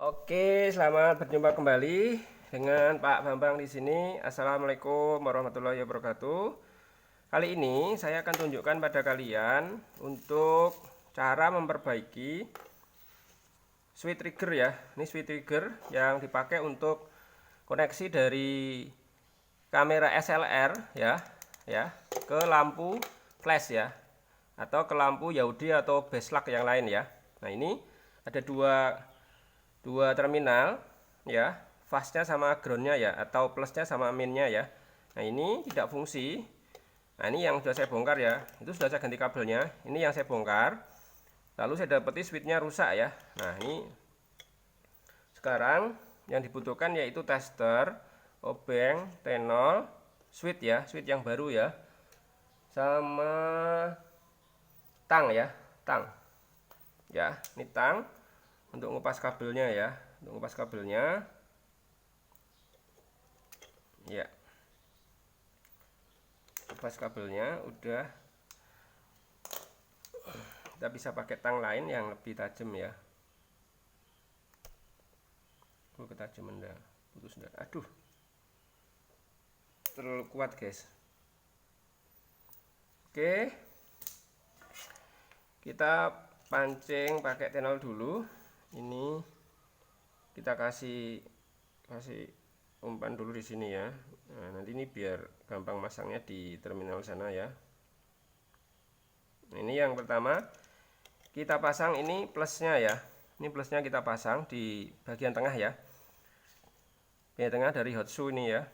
Oke, selamat berjumpa kembali dengan Pak Bambang di sini. Assalamualaikum warahmatullahi wabarakatuh. Kali ini saya akan tunjukkan pada kalian untuk cara memperbaiki switch trigger ya. Ini switch trigger yang dipakai untuk koneksi dari kamera SLR ya ke lampu flash ya, atau ke lampu Yahudi atau baselock yang lain ya. Nah, ini ada dua terminal ya, fastnya sama groundnya ya, atau plusnya sama minnya ya. Nah, ini tidak fungsi. Nah, ini yang sudah saya bongkar ya, itu sudah saya ganti kabelnya. Ini yang saya bongkar, lalu saya dapati switchnya rusak ya. Nah, ini sekarang yang dibutuhkan yaitu tester, obeng, tenol, switch ya, switch yang baru ya, sama tang ya, tang ya. Ini tang untuk ngupas kabelnya ya, untuk ngupas kabelnya ya. Ngupas kabelnya udah, kita bisa pakai tang lain yang lebih tajam ya. Ketajaman dah, putus dah, aduh, terlalu kuat guys. Oke, kita pancing pakai tenol dulu. Ini kita kasih umpan dulu di sini ya. Nah, nanti ini biar gampang masangnya di terminal sana ya. Nah, ini yang pertama kita pasang, ini plusnya ya. Ini plusnya kita pasang di bagian tengah ya. Bagian tengah dari hot shoe ini ya.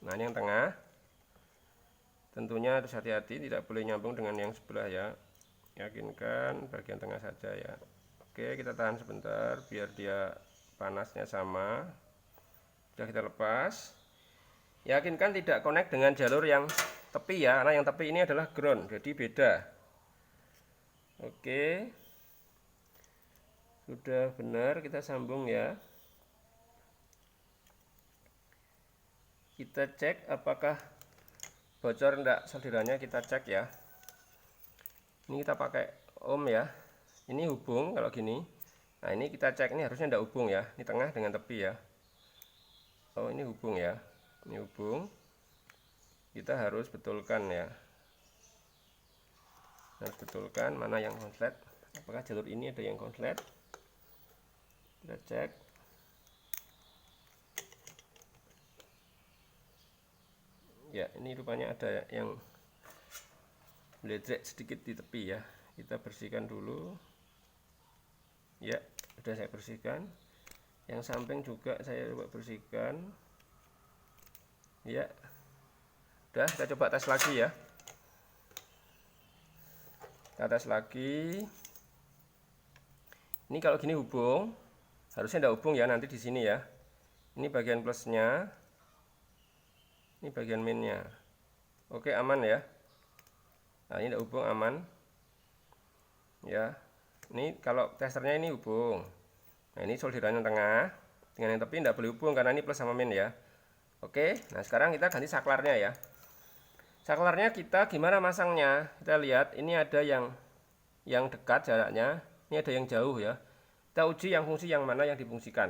Nah, ini yang tengah. Tentunya harus hati-hati, tidak boleh nyambung dengan yang sebelah ya. Yakinkan bagian tengah saja ya. Oke, kita tahan sebentar biar dia panasnya sama. Sudah kita lepas. Yakinkan tidak connect dengan jalur yang tepi ya, karena yang tepi ini adalah ground, jadi beda. Oke, sudah benar, kita sambung ya. Kita cek apakah bocor enggak solderannya, kita cek ya. Ini kita pakai ohm ya. Ini hubung kalau gini. Nah, ini kita cek, ini harusnya enggak hubung ya. Ini tengah dengan tepi ya. Oh, ini hubung ya. Ini hubung. Kita harus betulkan ya. Harus betulkan mana yang konslet. Apakah jalur ini ada yang konslet? Kita cek. Ya, ini rupanya ada yang meledek sedikit di tepi ya. Kita bersihkan dulu. Ya, sudah saya bersihkan. Yang samping juga saya coba bersihkan. Ya, udah, kita coba tes lagi ya. Kita tes lagi. Ini kalau gini hubung, harusnya tidak hubung ya nanti di sini ya. Ini bagian plusnya. Ini bagian minnya. Oke, aman ya. Nah, ini tidak hubung, aman. Ya. Ini kalau testernya ini hubung. Nah, ini solderannya tengah. Dengan yang tepi tidak boleh hubung karena ini plus sama min ya. Oke, nah sekarang kita ganti saklarnya ya. Saklarnya kita gimana masangnya? Kita lihat, ini ada yang dekat jaraknya, ini ada yang jauh ya. Kita uji yang fungsi yang mana yang difungsikan.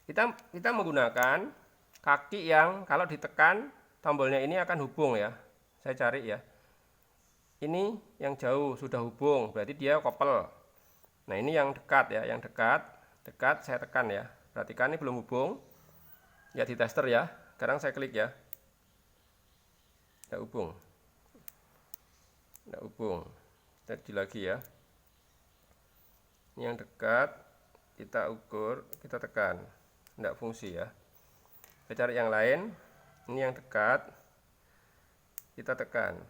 Kita menggunakan kaki yang kalau ditekan tombolnya ini akan hubung ya. Saya cari ya. Ini yang jauh sudah hubung, berarti dia kopel. Nah, ini yang dekat ya, yang dekat saya tekan ya. Perhatikan ini belum hubung. Ya, di tester ya. Sekarang saya klik ya. Tidak hubung. Tidak hubung. Kita uji lagi ya. Ini yang dekat kita ukur, kita tekan. Tidak fungsi ya. Kita cari yang lain. Ini yang dekat, kita tekan.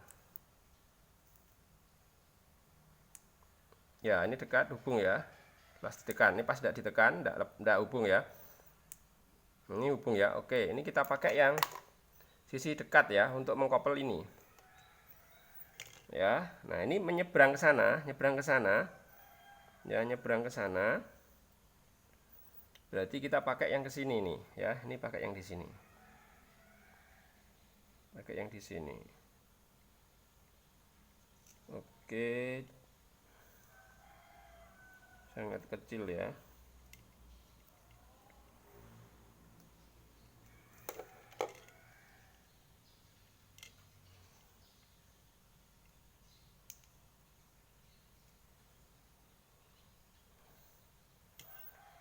Ya, ini dekat, hubung ya. Pas ditekan, ini pas tidak ditekan, tidak hubung ya. Ini hubung ya. Oke, ini kita pakai yang sisi dekat ya untuk mengkopel ini. Ya, nah ini menyeberang ke sana, Ya, nyebrang ke sana. Berarti kita pakai yang ke sini nih, ya. Ini pakai yang di sini. Pakai yang di sini. Oke. Sangat kecil ya.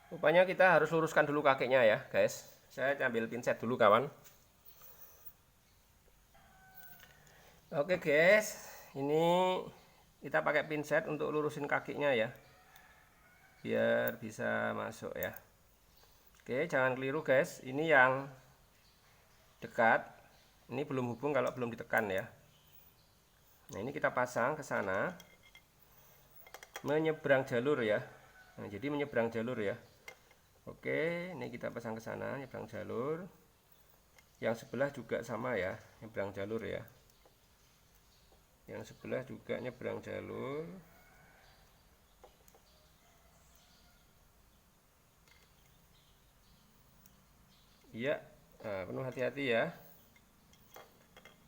Rupanya kita harus luruskan dulu kakinya ya guys. Saya ambil pinset dulu kawan. Oke guys, ini kita pakai pinset untuk lurusin kakinya ya, biar bisa masuk ya. Oke, jangan keliru guys, ini yang dekat, ini belum hubung kalau belum ditekan ya. Nah ini kita pasang ke sana, menyeberang jalur ya. Nah, jadi menyeberang jalur ya. Oke, ini kita pasang ke sana, nyebrang jalur. Yang sebelah juga sama ya, nyebrang jalur ya. Yang sebelah juga nyebrang jalur. Iya, nah, penuh hati-hati ya.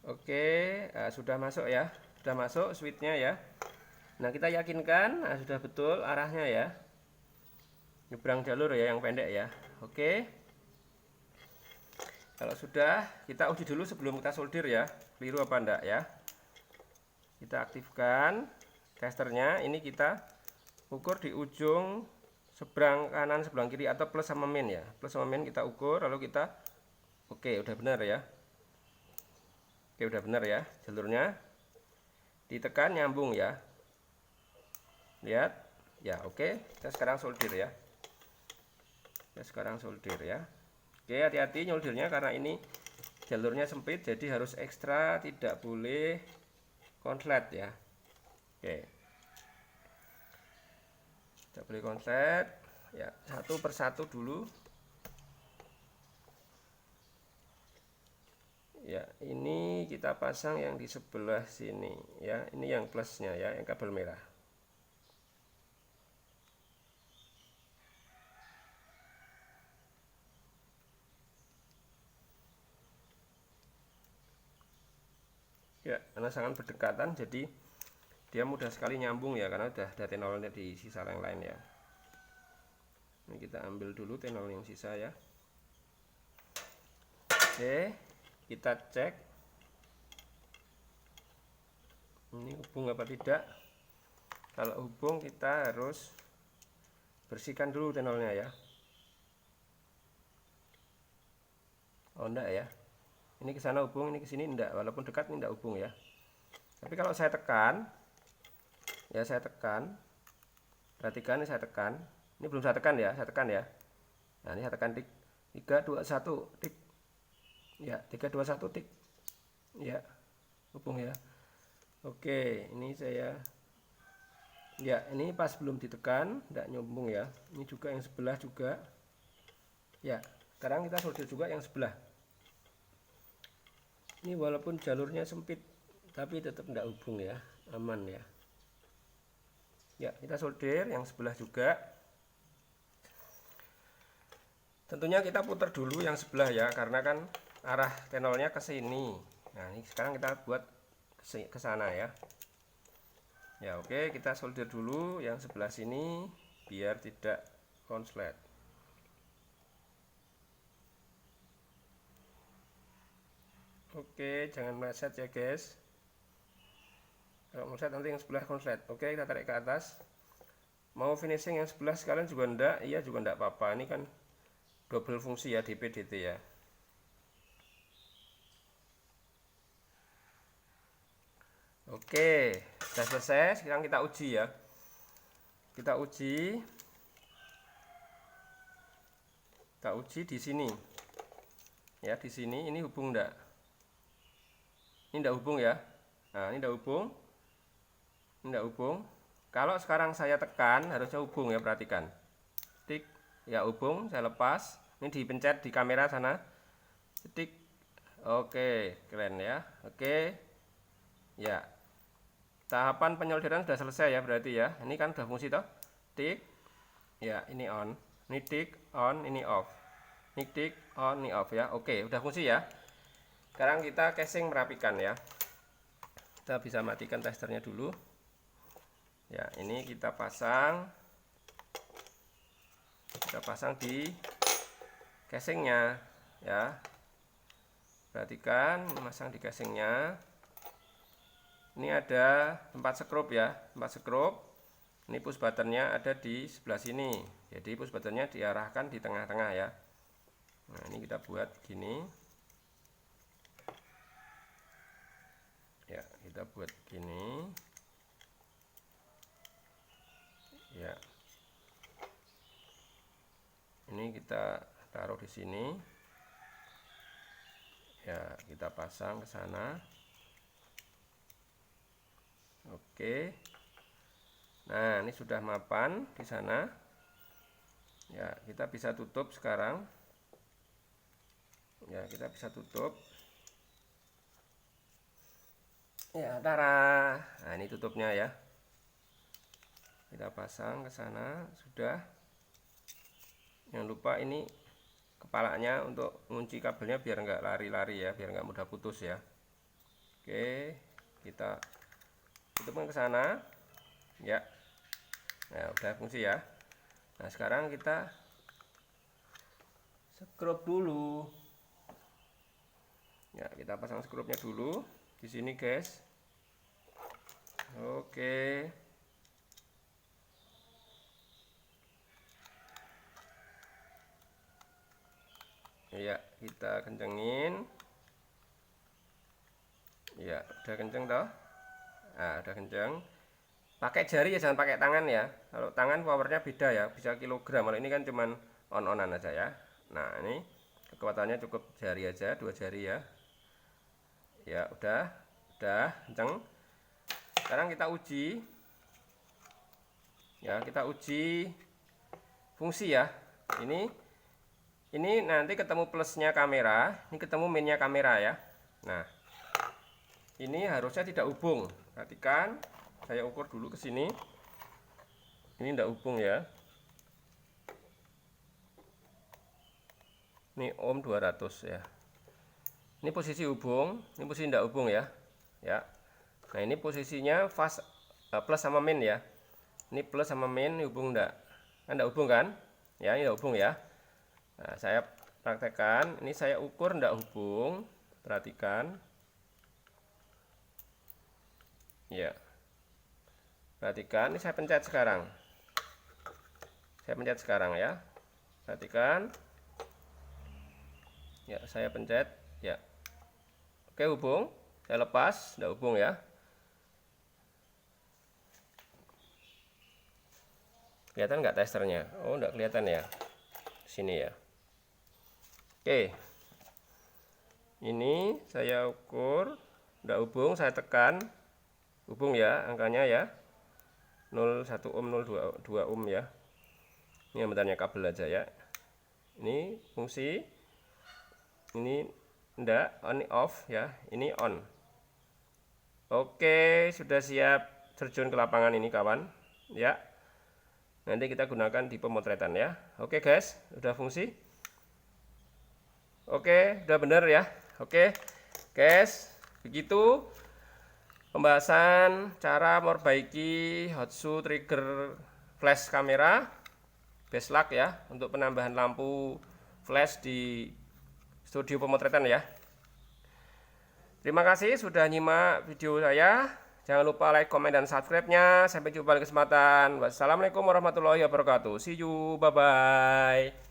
Oke, nah, sudah masuk ya, sudah masuk switchnya ya. Nah kita yakinkan, nah, sudah betul arahnya ya, nyebrang jalur ya yang pendek ya. Oke, kalau sudah kita uji dulu sebelum kita solder ya, keliru apa enggak ya. Kita aktifkan testernya, ini kita ukur di ujung seberang kanan seberang kiri atau plus sama min ya, plus sama min kita ukur, lalu kita oke udah benar ya. Oke udah benar ya, jalurnya ditekan nyambung ya, lihat ya. Oke, kita sekarang solder ya, kita sekarang solder ya. Oke, hati-hati nyoldernya karena ini jalurnya sempit, jadi harus ekstra, tidak boleh konslet ya. Oke, tidak boleh konslet ya, satu persatu dulu ya. Ini kita pasang yang di sebelah sini ya, ini yang plusnya ya, yang kabel merah. Ya, karena sangat berdekatan jadi dia mudah sekali nyambung ya, karena udah ada tenolnya di sisa yang lain ya. Ini kita ambil dulu tenol yang sisa ya. Oke, kita cek ini hubung apa tidak. Kalau hubung kita harus bersihkan dulu tenolnya ya. Oh enggak ya, ini ke sana hubung, ini ke sini enggak, walaupun dekat ini enggak hubung ya. Tapi kalau saya tekan ya, saya tekan, perhatikan ini saya tekan, ini belum saya tekan ya, saya tekan ya. Nah ini saya tekan tik 3 2 1 tik ya, 3 2 1 tik ya, hubung ya. Oke, ini saya ya, ini pas belum ditekan enggak nyambung ya. Ini juga yang sebelah juga ya. Sekarang kita solder juga yang sebelah. Ini walaupun jalurnya sempit tapi tetap enggak hubung ya, aman ya. Ya, kita solder yang sebelah juga. Tentunya kita putar dulu yang sebelah ya, karena kan arah tenolnya ke sini. Nah, ini sekarang kita buat ke sana ya. Ya, oke, kita solder dulu yang sebelah sini biar tidak konslet. Oke, jangan meleset ya guys. Kalau meleset nanti yang sebelah konslet. Oke, kita tarik ke atas. Mau finishing yang sebelah sekalian juga enggak, iya juga enggak apa-apa. Ini kan double fungsi ya, DP DT ya. Oke, sudah selesai. Sekarang kita uji ya. Kita uji di sini. Ya, di sini ini hubung enggak? Ini enggak hubung ya. Nah, ini enggak hubung. Ini enggak hubung. Kalau sekarang saya tekan harusnya hubung ya, perhatikan. Tik, ya hubung, saya lepas. Ini dipencet di kamera sana. Tik. Oke, keren ya. Oke. Ya. Tahapan penyolderan sudah selesai ya berarti ya. Ini kan sudah fungsi toh. Tik. Ya, ini on. Ini tik, on, ini off. Ini tik, on, ini off ya. Oke, udah fungsi ya. Sekarang kita casing merapikan ya. Kita bisa matikan testernya dulu. Ya, ini kita pasang di casingnya ya. Perhatikan, masang di casingnya. Ini ada tempat skrup ya, tempat skrup. Ini push buttonnya ada di sebelah sini. Jadi push buttonnya diarahkan di tengah-tengah ya. Nah, ini kita buat gini. Ya, kita buat gini. Ya. Ini kita taruh di sini. Ya, kita pasang ke sana. Oke. Nah, ini sudah mapan di sana. Ya, kita bisa tutup sekarang. Ya, kita bisa tutup. Ya, tara. Nah, ini tutupnya ya. Kita pasang ke sana, sudah. Jangan lupa ini kepalanya untuk mengunci kabelnya biar nggak lari-lari ya, biar nggak mudah putus ya. Oke, kita tutupkan ke sana. Ya. Nah, udah fungsi ya. Nah, sekarang kita skrup dulu. Ya, kita pasang skrupnya dulu di sini, guys. Oke. Ya, kita kencengin. Ya, udah kenceng toh? Nah, udah kenceng. Pakai jari ya, jangan pakai tangan ya. Kalau tangan powernya beda ya, bisa kilogram. Kalau ini kan cuman on-onan aja ya. Nah, ini kekuatannya cukup jari aja, 2 jari ya. Ya, udah kenceng. Sekarang kita uji. Ya, kita uji fungsi ya. Ini nanti ketemu plusnya kamera, ini ketemu minnya kamera ya. Nah, ini harusnya tidak hubung. Perhatikan, saya ukur dulu ke sini. Ini tidak hubung ya. Ini ohm 200 ya. Ini posisi hubung, ini posisi tidak hubung ya. Ya. Nah, ini posisinya fast plus sama min ya. Ini plus sama min, ini hubung enggak? Kan enggak hubung kan? Ya, ini enggak hubung ya. Nah, saya praktekkan, ini saya ukur enggak hubung. Perhatikan. Ya. Perhatikan, ini saya pencet sekarang. Saya pencet sekarang ya. Perhatikan. Ya, saya pencet. Ya. Oke, hubung. Saya lepas, enggak hubung ya. Kelihatan nggak testernya? Oh, enggak kelihatan ya. Sini ya. Oke. Ini saya ukur, enggak hubung, saya tekan. Hubung ya, angkanya ya. 0,1 ohm, 0,2 ohm ya. Ini bentarnya kabel aja ya. Ini fungsi. Ini enggak, on off ya. Ini on. Oke, sudah siap terjun ke lapangan ini kawan. Ya. Nanti kita gunakan di pemotretan ya. Oke guys, udah fungsi. Oke, udah bener ya. Oke guys, begitu pembahasan cara memperbaiki Hotsu trigger flash kamera Beslak ya, untuk penambahan lampu flash di studio pemotretan ya. Terima kasih sudah nyimak video saya. Jangan lupa like, komen, dan subscribe-nya. Sampai jumpa di kesempatan. Wassalamualaikum warahmatullahi wabarakatuh. See you, bye-bye.